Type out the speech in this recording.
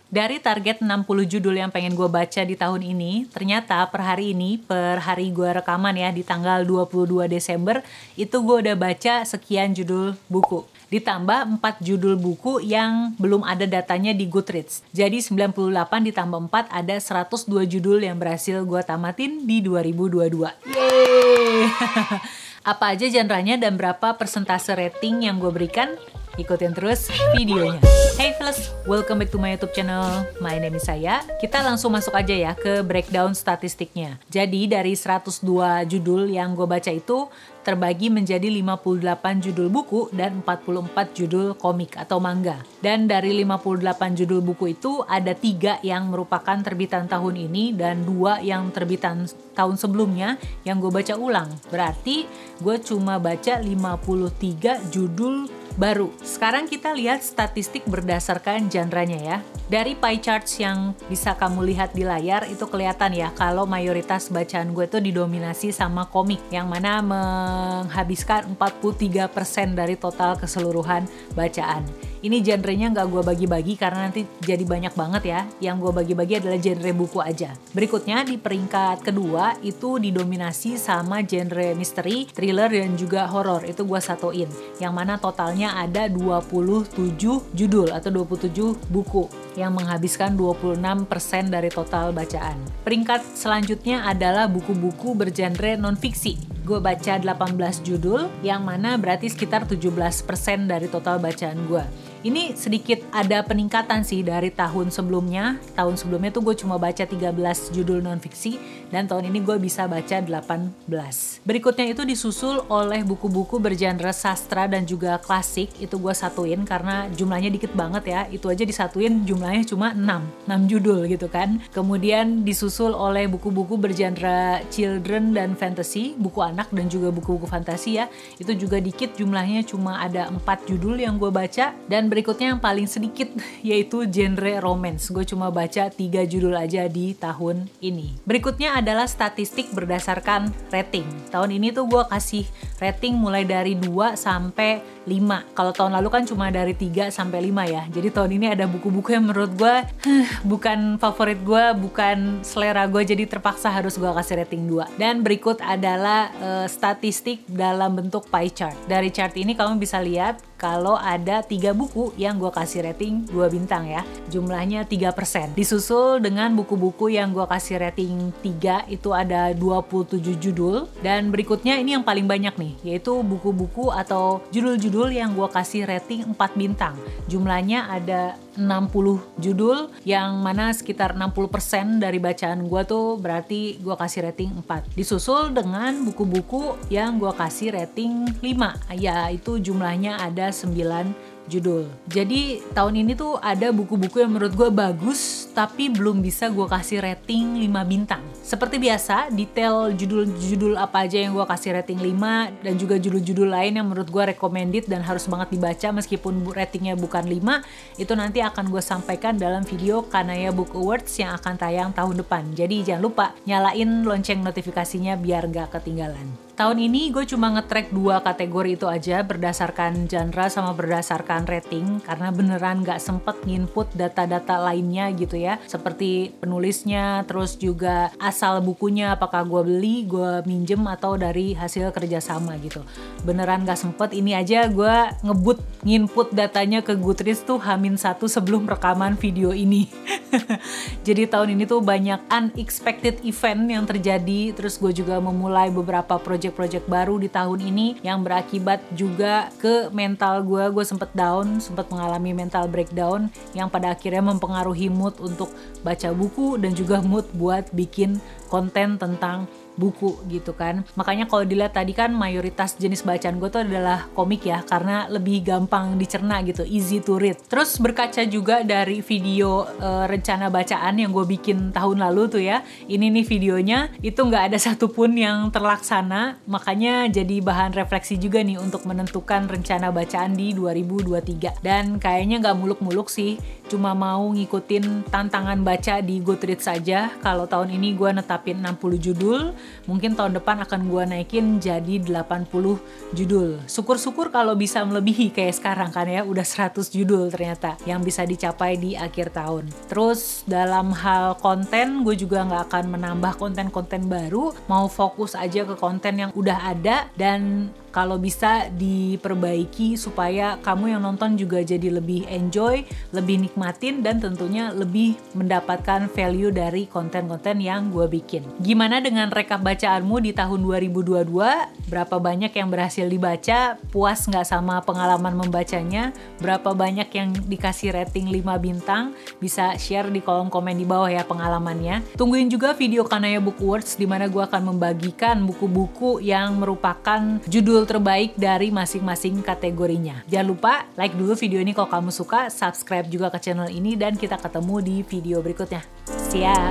Dari target 60 judul yang pengen gue baca di tahun ini, ternyata per hari gue rekaman ya, di tanggal 22 Desember, itu gue udah baca sekian judul buku. Ditambah 4 judul buku yang belum ada datanya di Goodreads. Jadi 98 ditambah 4 ada 102 judul yang berhasil gue tamatin di 2022. Yeay! Apa aja genre-nya dan berapa persentase rating yang gue berikan? Ikutin terus videonya. Hey fellas, welcome back to my YouTube channel. My name is Saya. Kita langsung masuk aja ya ke breakdown statistiknya. Jadi dari 102 judul yang gue baca itu terbagi menjadi 58 judul buku dan 44 judul komik atau manga. Dan dari 58 judul buku itu ada 3 yang merupakan terbitan tahun ini dan 2 yang terbitan tahun sebelumnya yang gue baca ulang. Berarti gue cuma baca 53 judul baru. Sekarang kita lihat statistik berdasarkan genre-nya ya. Dari pie charts yang bisa kamu lihat di layar itu kelihatan ya kalau mayoritas bacaan gue itu didominasi sama komik yang mana menghabiskan 43% dari total keseluruhan bacaan. Ini genrenya nggak gue bagi-bagi karena nanti jadi banyak banget ya. Yang gue bagi-bagi adalah genre buku aja. Berikutnya di peringkat kedua itu didominasi sama genre misteri, thriller, dan juga horor. Itu gue satuin. Yang mana totalnya ada 27 judul atau 27 buku yang menghabiskan 26% dari total bacaan. Peringkat selanjutnya adalah buku-buku bergenre non-fiksi. Gue baca 18 judul yang mana berarti sekitar 17% dari total bacaan gue. Ini sedikit ada peningkatan sih dari tahun sebelumnya. Tahun sebelumnya tuh gue cuma baca 13 judul non-fiksi dan tahun ini gue bisa baca 18. Berikutnya itu disusul oleh buku-buku bergenre sastra dan juga klasik. Itu gue satuin karena jumlahnya dikit banget ya. Itu aja disatuin jumlahnya cuma 6 judul gitu kan. Kemudian disusul oleh buku-buku bergenre children dan fantasy, buku anak dan juga buku-buku fantasi ya. Itu juga dikit, jumlahnya cuma ada 4 judul yang gue baca. Dan berikutnya yang paling sedikit yaitu genre romance. Gue cuma baca 3 judul aja di tahun ini. Berikutnya adalah statistik berdasarkan rating. Tahun ini tuh gue kasih rating mulai dari 2 sampai 5. Kalau tahun lalu kan cuma dari 3 sampai 5 ya. Jadi tahun ini ada buku-buku yang menurut gue bukan favorit gue, bukan selera gue, jadi terpaksa harus gue kasih rating 2. Dan berikut adalah statistik dalam bentuk pie chart. Dari chart ini kamu bisa lihat kalau ada 3 buku yang gue kasih rating 2 bintang ya. Jumlahnya 3%. Disusul dengan buku-buku yang gue kasih rating 3 itu ada 27 judul. Dan berikutnya ini yang paling banyak nih, yaitu buku-buku atau judul-judul yang gue kasih rating 4 bintang. Jumlahnya ada 60 judul yang mana sekitar 60% dari bacaan gue tuh berarti gue kasih rating 4. Disusul dengan buku-buku yang gue kasih rating 5. Ya itu jumlahnya ada 9 judul. Jadi tahun ini tuh ada buku-buku yang menurut gue bagus tapi belum bisa gue kasih rating 5 bintang. Seperti biasa, detail judul-judul apa aja yang gue kasih rating 5 dan juga judul-judul lain yang menurut gue recommended dan harus banget dibaca meskipun ratingnya bukan 5, itu nanti akan gue sampaikan dalam video Kanaya Book Awards yang akan tayang tahun depan. Jadi jangan lupa nyalain lonceng notifikasinya biar gak ketinggalan. Tahun ini gue cuma nge-track 2 kategori itu aja berdasarkan genre sama berdasarkan rating karena beneran gak sempet nginput data-data lainnya gitu ya, seperti penulisnya, terus juga asal bukunya apakah gue beli, gue minjem atau dari hasil kerjasama gitu. Beneran gak sempet, ini aja gue nginput datanya ke Goodreads tuh H-1 sebelum rekaman video ini. Jadi tahun ini tuh banyak unexpected event yang terjadi, terus gue juga memulai beberapa project baru di tahun ini yang berakibat juga ke mental gue sempet down, sempet mengalami mental breakdown yang pada akhirnya mempengaruhi mood untuk baca buku dan juga mood buat bikin konten tentang buku gitu kan. Makanya kalau dilihat tadi kan mayoritas jenis bacaan gue tuh adalah komik ya, karena lebih gampang dicerna gitu, easy to read. Terus berkaca juga dari video rencana bacaan yang gue bikin tahun lalu tuh ya, ini nih videonya itu nggak ada satupun yang terlaksana, makanya jadi bahan refleksi juga nih untuk menentukan rencana bacaan di 2023. Dan kayaknya nggak muluk-muluk sih cuma mau ngikutin tantangan baca di Goodreads saja. Kalau tahun ini gue netapin 60 judul, mungkin tahun depan akan gue naikin jadi 80 judul. Syukur-syukur kalau bisa melebihi kayak sekarang kan ya, udah 100 judul ternyata yang bisa dicapai di akhir tahun. Terus dalam hal konten, gue juga nggak akan menambah konten-konten baru, mau fokus aja ke konten yang udah ada dan kalau bisa diperbaiki supaya kamu yang nonton juga jadi lebih enjoy, lebih nikmatin, dan tentunya lebih mendapatkan value dari konten-konten yang gue bikin. Gimana dengan rekap bacaanmu di tahun 2022? Berapa banyak yang berhasil dibaca? Puas nggak sama pengalaman membacanya? Berapa banyak yang dikasih rating 5 bintang? Bisa share di kolom komen di bawah ya pengalamannya. Tungguin juga video Kanaya Book Awards di mana gue akan membagikan buku-buku yang merupakan judul terbaik dari masing-masing kategorinya. Jangan lupa like dulu video ini kalau kamu suka, subscribe juga ke channel ini, dan kita ketemu di video berikutnya. See ya!